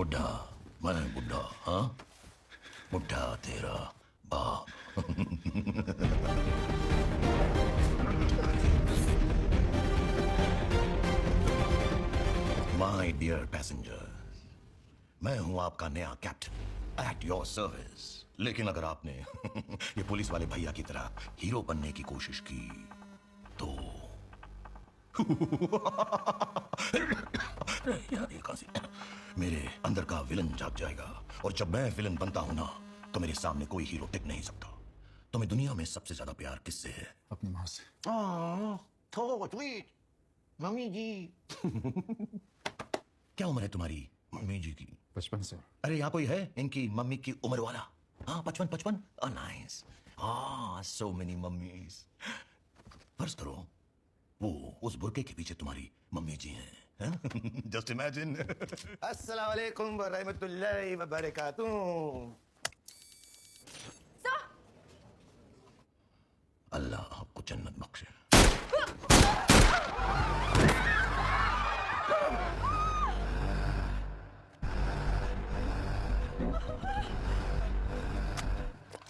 बुढ़ा, मैं बुढ़ा? हाँ, बुढ़ा तेरा बाप। माय डियर पैसेंजर, मैं हूं आपका नया कैप्टन एट योर सर्विस। लेकिन अगर आपने ये पुलिस वाले भैया की तरह हीरो बनने की कोशिश की तो यार ये खांसी, मेरे अंदर का विलन जाग जाएगा। और जब मैं विलन बनता हूं ना, तो मेरे सामने कोई हीरो टिक नहीं सकता। तुम्हें दुनिया में सबसे ज्यादा प्यार किससे है? अपनी माँ से। तो ट्वीट मम्मी जी। क्या उम्र है तुम्हारी मम्मी जी की? 55 से। अरे यहाँ कोई है इनकी मम्मी की उम्र वाला? हाँ 55। नाइस। So many mummies. फर्ज करो वो उस बुरके के पीछे तुम्हारी मम्मी जी हैं। Just imagine. अस्सलाम वालेकुम व रहमतुल्लाहि व बरकातुहू। अल्लाह आपको जन्नत बख्शे।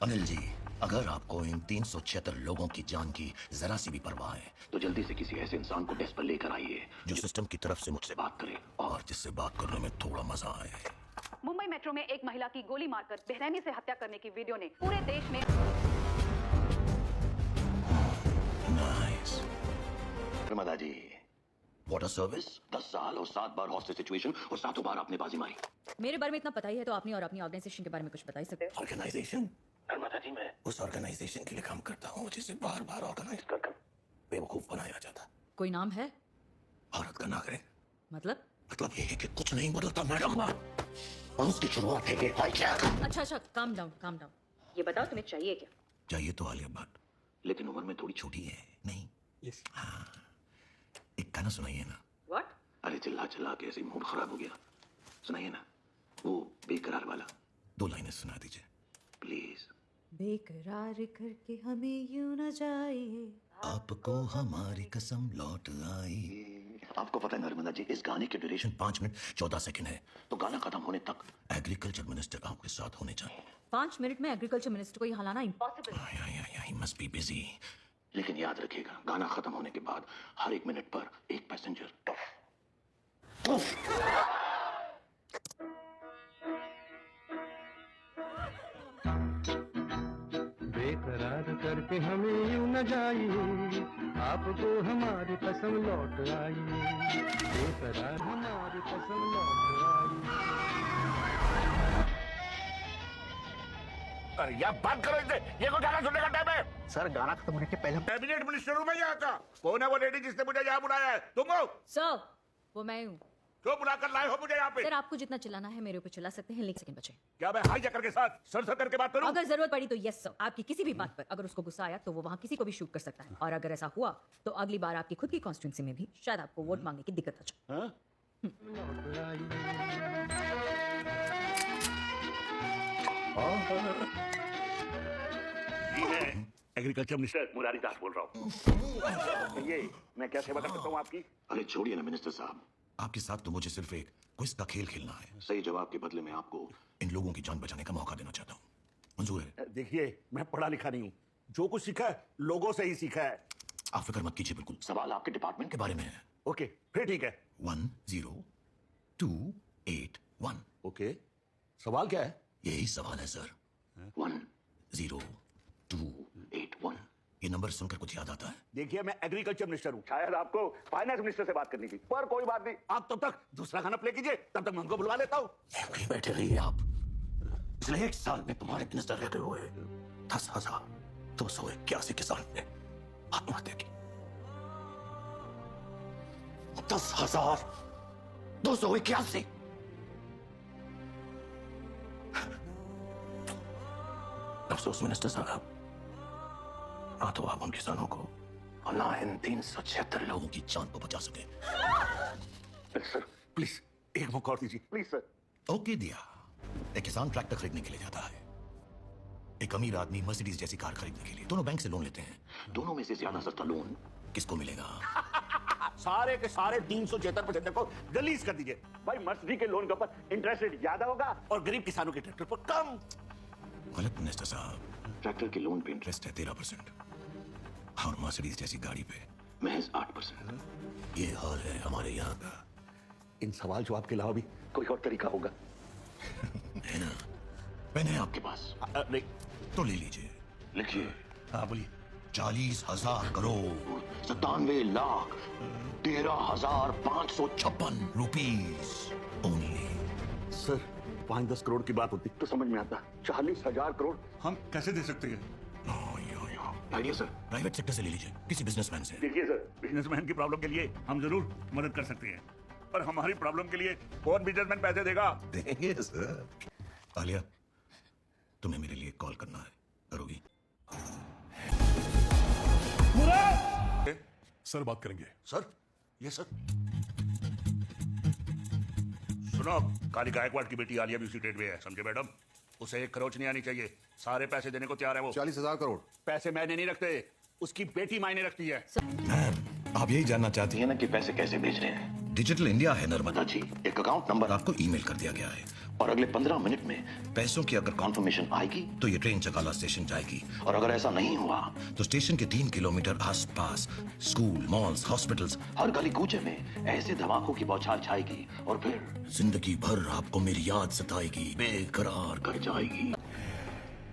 अनिल जी, अगर आपको इन 376 लोगों की जान की जरा सी भी परवाह है तो जल्दी से किसी ऐसे इंसान को डेस्क पर लेकर आइए जो सिस्टम की तरफ से मुझसे बात करे और जिससे बात करने में थोड़ा मजा आए। मुंबई मेट्रो में एक महिला की गोली मारकर बेरहमी से हत्या करने की वीडियो ने पूरे देश में नाइस। प्रमदा जी, वाटर सर्विस 10 साल और 7 बार हॉस्टेज सिचुएशन और 7 बार आपने बाजी मारी। मेरे बारे में इतना पता ही है तो आपने और अपनी ऑर्गेनाइजेशन के बारे में कुछ बता ही सकते हैं। ऑर्गेनाइजेशन? प्रमदा जी, मैं उस ऑर्गेनाइजेशन के लिए काम करता हूँ जिसे बार बार ऑर्गेनाइज कर बेवकूफ बनाया जाता। कोई नाम है? भारत का नागरिक। मतलब ये है कि कुछ नहीं बदलता मैडम, और उसकी शुरुआत है ये हाईजैक। अच्छा, काम डाउन। ये बताओ तुम्हें चाहिए क्या? चाहिए तो आलिया भट्ट, लेकिन उम्र में थोड़ी छोटी है। नहीं? यस। हाँ, एक गाना सुनाइए ना। व्हाट? अरे चिल्ला चिल्ला के ऐसे मूड खराब हो गया। सुनाइए ना वो बेकरार वाला 2 लाइनें सुना दीजिए प्लीज। बेकरार करके हमें यूं न जाइए, आपको हमारी कसम लौट आई। आपको पता है नर्मदा जी, इस गाने की ड्यूरेशन 5 मिनट 14 सेकंड है, तो गाना खत्म होने तक एग्रीकल्चर मिनिस्टर आपके साथ होने चाहिए। 5 मिनट में एग्रीकल्चर मिनिस्टर को यहाँ लाना impossible. He must be busy. लेकिन याद रखिएगा, गाना खत्म होने के बाद हर 1 मिनट पर एक पैसेंजर बेकरार करके हमें यूं न जाइए, आपको हमारी कसम लौट आई। बेकरार हमारी कसम लौट आई। अरे यार बात करो इनसे, ये कोई गाना सुनने का टाइम है? सर गाना खत्म होने के पहले कैबिनेट मिनिस्टर हूँ मैं यहाँ का। कौन है वो लेडी जिसने मुझे यहाँ बुलाया है? तुम हो? सर, वो मैं हूँ। क्यों बुलाकर लाए हो मुझे यहाँ पे? सर, आपको जितना चिल्लाना है मेरे ऊपर चिल्ला सकते हैं, लेकिन सेकंड बचे। क्या मैं हाईजैकर के साथ सर करके बात करूँ? अगर जरूरत पड़ी तो यस सर, आपकी किसी भी बात पर अगर उसको गुस्सा आया तो वो वहाँ किसी को भी शूट कर सकता है, और अगर ऐसा हुआ तो अगली बार आपकी खुद की कॉन्स्टिट्यूंसी में भी शायद आपको वोट मांगने की दिक्कत आ जाए। हाँ? ये है एग्रीकल्चर मिनिस्टर मुरारी दास बोल रहा हूँ। ये मैं क्या सेवा कर सकता हूँ आपकी? अरे छोड़िए ना मिनिस्टर साहब, आपके साथ तो मुझे सिर्फ एक क्विज का खेल खेलना है। सही जवाब के बदले में आपको इन लोगों की जान बचाने का मौका देना चाहता हूँ। मंजूर है? देखिए मैं पढ़ा लिखा नहीं हूँ, जो कुछ सीखा है लोगों से ही सीखा है। आप फिक्र मत कीजिए, बिल्कुल सवाल आपके डिपार्टमेंट के बारे में है। ओके फिर ठीक है। 10281। ओके सवाल क्या है? यही सवाल है सर। 10281। ये नंबर सुनकर कुछ याद आता है? देखिए मैं एग्रीकल्चर मिनिस्टर हूँ, शायद आपको फाइनेंस मिनिस्टर से बात करनी थी, पर कोई बात नहीं, आप तब तक दूसरा खाना प्ले कीजिए, तब तक मैं उनको बुलवा लेता हूँ। बैठे रहिए आप। पिछले 1 साल में तुम्हारे मिनिस्टर रहते हुए 10,281 किसान ने आत्महत्या की। 10,281। अफसोस मिनिस्टर साहब, ना तो आप उन किसानों को और ना इन 376 लोगों की जान को बचा सके। सर प्लीज एक मौका और दीजिए प्लीज सर। ओके दिया। एक किसान ट्रैक्टर खरीदने के लिए जाता है, एक अमीर आदमी मर्सिडीज जैसी कार खरीदने के लिए। दोनों बैंक से लोन लेते हैं, दोनों में से ज्यादा सस्ता लोन किसको मिलेगा? सारे के सारे 376 को रिलीज कर दीजिए। भाई मर्सिडीज के लोन के ऊपर इंटरेस्ट रेट ज्यादा होगा और गरीब किसानों के ट्रैक्टर पर कम। गलत मिनिस्टर साहब, ट्रैक्टर के लोन पे इंटरेस्ट इंटरेस्ट है 13% और मर्सिडीज जैसी गाड़ी पे महज 8%। ये हाल है हमारे यहाँ का। इन सवाल जवाब के अलावा भी कोई और तरीका होगा? है ना? पेन है आपके पास? नहीं। तो ले लीजिए। लिखिए। हाँ बोलिए। 40,000 crore 97,13,556 rupees only. Sir 5-10 crore की बात होती तो समझ में आता, 40,000 करोड़ हम कैसे दे सकते हैं? आइए सर। प्राइवेट सेक्टर से ले लीजिए, किसी बिजनेसमैन से। देखिए सर, बिजनेसमैन की प्रॉब्लम के लिए हम जरूर मदद कर सकते हैं, पर हमारी प्रॉब्लम के लिए कौन बिजनेसमैन पैसे देगा? देंगे सर। आलिया, तुम्हें मेरे लिए कॉल करना है, करोगी? सर बात करेंगे। सर, ये सर। सुनो, काली गायकवाड़ की बेटी आलिया भी उसी ट्रेड में है, समझे मैडम? उसे एक खरोच नहीं आनी चाहिए, सारे पैसे देने को तैयार है वो। 40,000 करोड़। पैसे मैंने नहीं रखते, उसकी बेटी मायने रखती है। मैम, आप यही जानना चाहती हैं ना कि पैसे कैसे भेज रहे हैं? डिजिटल इंडिया है नर्मदा जी, एक अकाउंट नंबर आपको ईमेल कर दिया गया है और अगले 15 मिनट में पैसों की अगर कॉन्फर्मेशन आएगी तो ये ट्रेन चकाला स्टेशन जाएगी और अगर ऐसा नहीं हुआ तो स्टेशन के 3 किलोमीटर आसपास स्कूल, मॉल्स, हॉस्पिटल्स, हर गली कूचे में ऐसे धमाकों की बौछार छाएगी और फिर जिंदगी भर आपको मेरी याद सताएगी, बेकरार कर जाएगी।